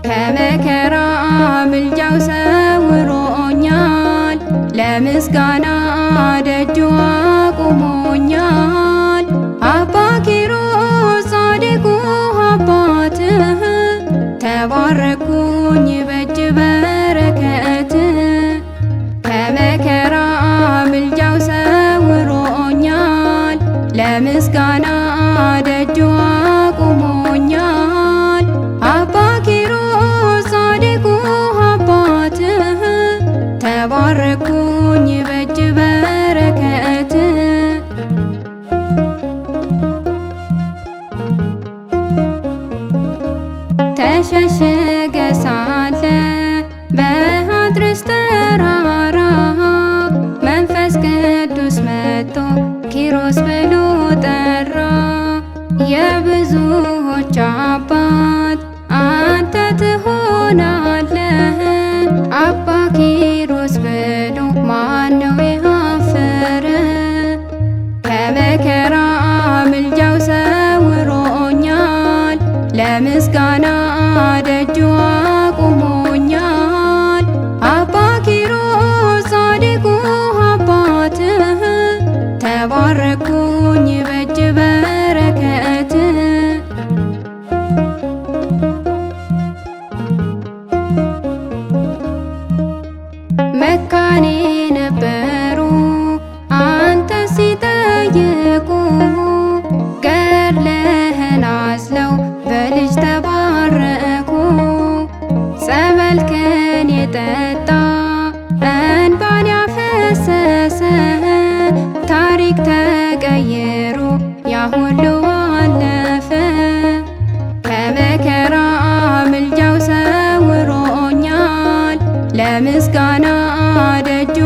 ከመከራ ምልጃው ሰውሮኛል፣ ለምስጋና ደጁ አቁሞኛል። አባ ኪሮስ ጻድቁ አባትህ ተባረኩኝ በእጅ በረከት። ከመከራ ምልጃው ሰውሮኛል፣ ለምስጋና ደጁ አቁሞኛል። አባ ኪሮስ ጻድቁ አባትህ ተባረኩኝ በእጅ በረከት። ተሸሸገ ሳለ በሃድርስ ተራራ መንፈስ ቅዱስ መጥቶ ኪሮስ ብሎ ጠራ። የብዙዎች አባት አንተ ትሆናለህ። አባ ኪሮስ ብሎ ማነው ያፈረ? ከመከራ ምልጃው ሰውሮኛል፣ ለምስጋና ደጁ አቁሞኛል። አባ ኪሮስ ጻድቁ አባትህ ተባረኩኝ በእጅ በረከት። መካን ነበሩ አንተ ሲጠይቁ፣ ገድለህን አዝለው በልጅ ተባረኩ። ጸበልክን የጠጣ እንባን ያፈሰሰ ታሪክ ተቀይሮ ያ ሁሉ አለፈ። ከመከራ ምልጃው ሰውሮኛል፣ ለምስጋና ደጁ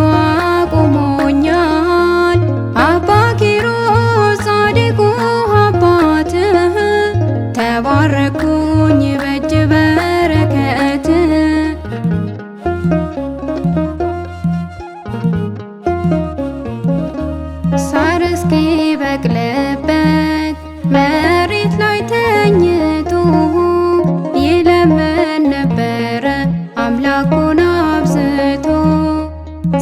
አቁሞኛል። አባ ኪሮስ ጻድቁ አባትህ ተባረኩኝ በእጅ በረከት። ሳር እስኪበቅልበት መሬት ላይ ተኝቶ ይለምን ነበረ አምላኩን አብዝቶ።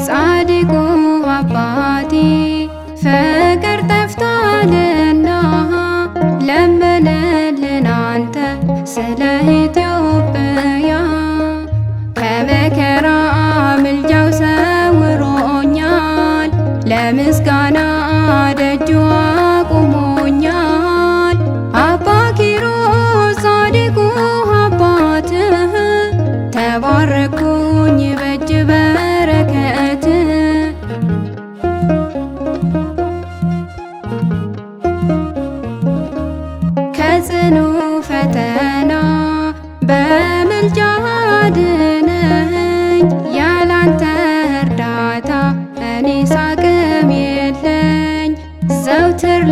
ጻድቁ አባቴ ፍቅር ጠፍቷልና ለምንልን አንተ ስለ ኢትዮጵያ። ከመከራ ምልጃው ሰውሮኛል፣ ለምስጋና ደጁ አቁሞኛል። አባ ኪሮስ ጻድቁ አባትህ ተባረኩኝ በእጅ በረከት። ከጽኑ ፈተና በምልጃ አድነኝ፣ ያላንተ እርዳታ እኔስ አቅም የለኝ። ዘውትር